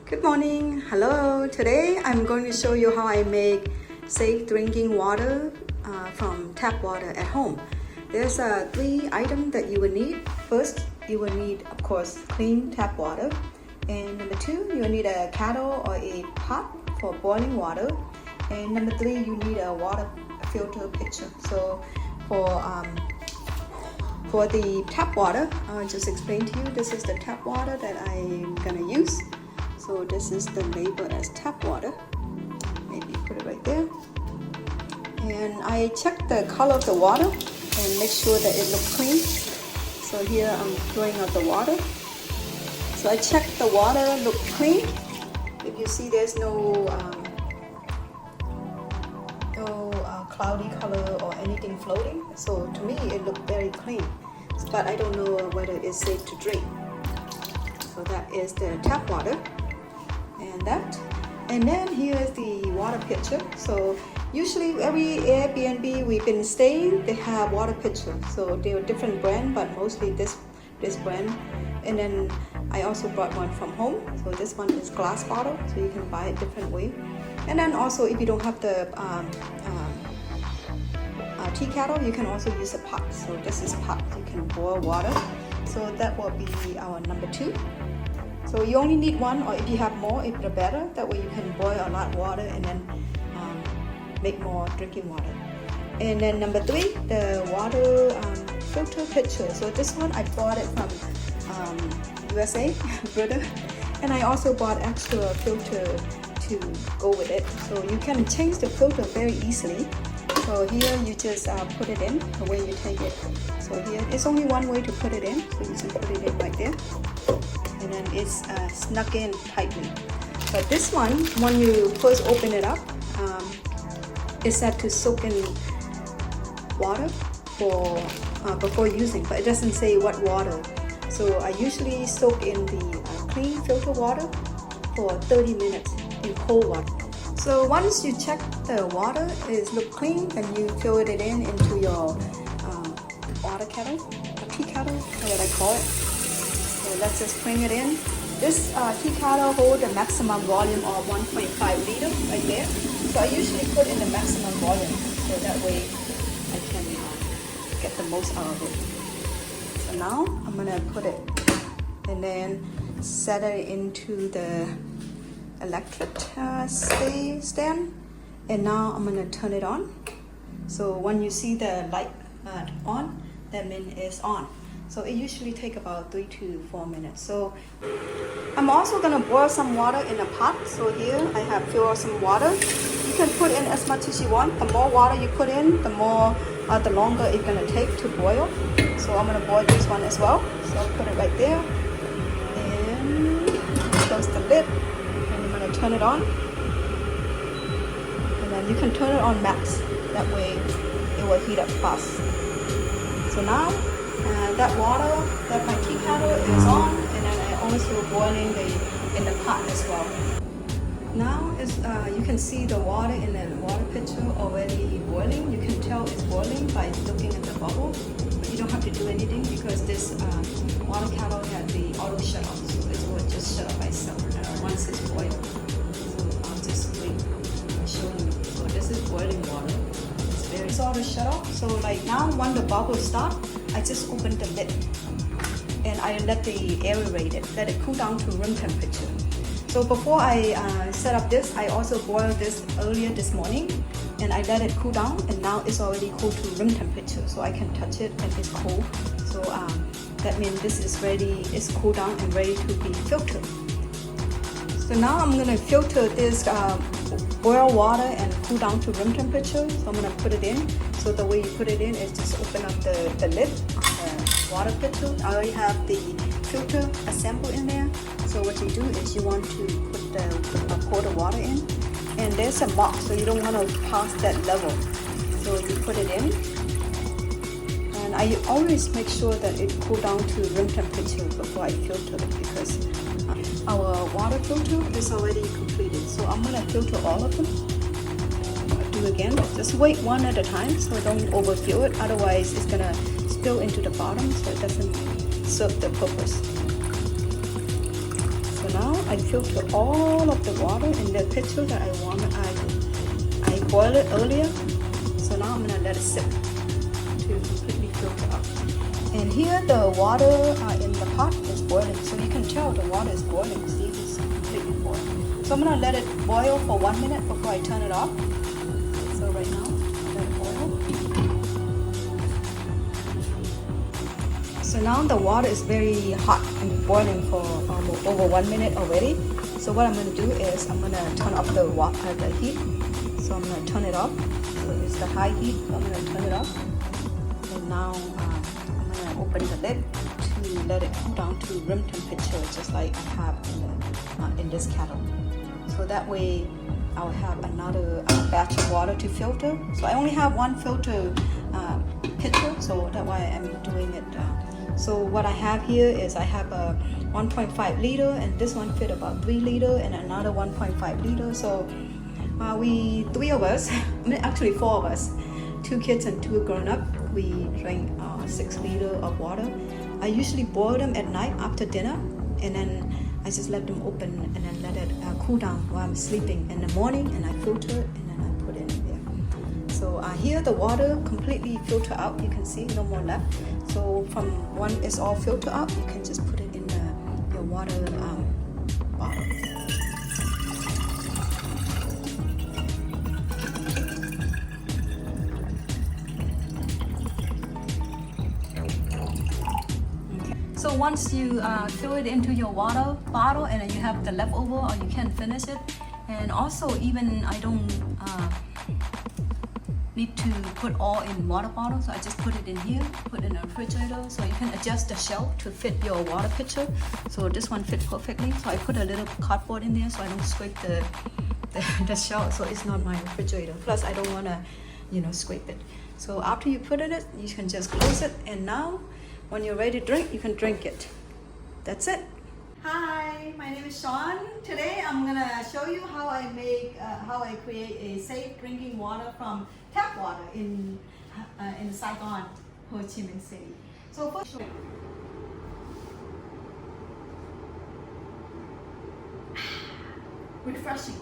Good morning, hello. Today I'm going to show you how I make safe drinking water from tap water at home. There's three items that you will need. First, you will need, of course, clean tap water. And number two, you will need a kettle or a pot for boiling water. And number three, you need a water filter pitcher. So for the tap water, I'll just explain to you. This is the tap water that I'm gonna use. So this is the label as tap water. Maybe put it right there. And I check the color of the water and make sure that it looks clean. So here I'm throwing out the water. So I check the water look clean. If you see there's no cloudy color or anything floating. So to me it looked very clean. But I don't know whether it's safe to drink. So that is the tap water. And then here is the water pitcher. So usually every Airbnb we've been staying, they have water pitcher. So they're different brand, but mostly this brand. And then I also brought one from home. So this one is glass bottle, so you can buy it different way. And then also if you don't have the tea kettle, you can also use a pot. So this is pot, you can boil water. So that will be our number two. So you only need one, or if you have more, it's the better. That way you can boil a lot of water and then make more drinking water. And then number three, the water filter pitcher. So this one I bought it from USA, Brita. And I also bought extra filter to go with it. So you can change the filter very easily. So here you just put it in the way you take it. So here, it's only one way to put it in. So you just put it in right there. And then it's snuck in tightly. But this one, when you first open it up, it's set to soak in water for before using, but it doesn't say what water. So I usually soak in the clean filter water for 30 minutes in cold water. So once you check the water is look clean, then you fill it in into your water kettle, or tea kettle, what I call it. So let's just bring it in. This tea kettle holds the maximum volume of 1.5 liter right there. So I usually put in the maximum volume, so that way I can get the most out of it. So now I'm gonna put it and then set it into the electric stand. And now I'm gonna turn it on. So when you see the light on, that means it's on. So it usually takes about 3 to 4 minutes. So I'm also gonna boil some water in a pot. So here I have filled some water. You can put in as much as you want. The more water you put in, the longer it's gonna take to boil. So I'm gonna boil this one as well. So I'll put it right there. And close the lid. And I'm gonna turn it on. And then you can turn it on max. That way it will heat up fast. So now that water that my tea kettle is on, and then I also boiling in the pot as well. Now you can see the water in the water pitcher already boiling. You can tell it's boiling by looking at the bubble, but you don't have to do anything because this water kettle had the auto shut off, so it will just shut off by itself once it's boiled. So I'll just wait and show you. So this is boiling water. It's auto shut off. So like now when the bubbles start, I just open the lid and I let the aerate it, let it cool down to room temperature. So before I set up this, I also boiled this earlier this morning and I let it cool down, and now it's already cool to room temperature, so I can touch it and it's cold. So that means this is ready, it's cooled down and ready to be filtered. So now I'm gonna filter this boiled water and cool down to room temperature. So I'm gonna put it in. So the way you put it in is just open up the lid on the water pitcher. I already have the filter assembled in there. So what you do is you want to pour the water in, and there's a mark, so you don't want to pass that level. So you put it in, and I always make sure that it cool down to room temperature before I filter it, because our water filter is already completed. So I'm gonna filter all of them. Do again. Just wait one at a time, so don't overfill it. Otherwise, it's gonna spill into the bottom, so it doesn't serve the purpose. So now I filter all of the water in the pitcher that I boiled it earlier. So now I'm gonna let it sit to completely filter up. And here the water in the pot is boiling, so you can tell the water is boiling. See, it's completely boiling. So I'm gonna let it boil for 1 minute before I turn it off. So right now, let it boil. So now the water is very hot and boiling for over 1 minute already. So what I'm gonna do is I'm gonna turn off the heat. So I'm gonna turn it off. So it's the high heat. So I'm gonna turn it off. And now I'm gonna open the lid to let it cool down to room temperature, just like I have in this kettle. So that way I'll have another batch of water to filter. So I only have one filter pitcher, so that's why I'm doing it. So what I have here is I have a 1.5 liter, and this one fit about 3 liter, and another 1.5 liter. So three of us, actually 4 of us, 2 kids and 2 grown up, we drink 6 liter of water. I usually boil them at night after dinner, and then I just let them open and then let it cool down while I'm sleeping in the morning, and I filter it and then I put it in there. So here the water completely filter out. You can see no more left. So from when it's all filtered out, you can just put it in your water bottle. So once you fill it into your water bottle and then you have the leftover, or you can finish it. And also, even I don't need to put all in water bottle, so I just put it in here, put it in a refrigerator. So you can adjust the shelf to fit your water pitcher. So this one fit perfectly. So I put a little cardboard in there so I don't scrape the shelf. So it's not my refrigerator. Plus I don't want to, scrape it. So after you put it, you can just close it, and now when you're ready to drink, you can drink it. That's it. Hi, my name is Sean. Today I'm gonna show you how I create a safe drinking water from tap water in Saigon, Ho Chi Minh City. So first, refreshing.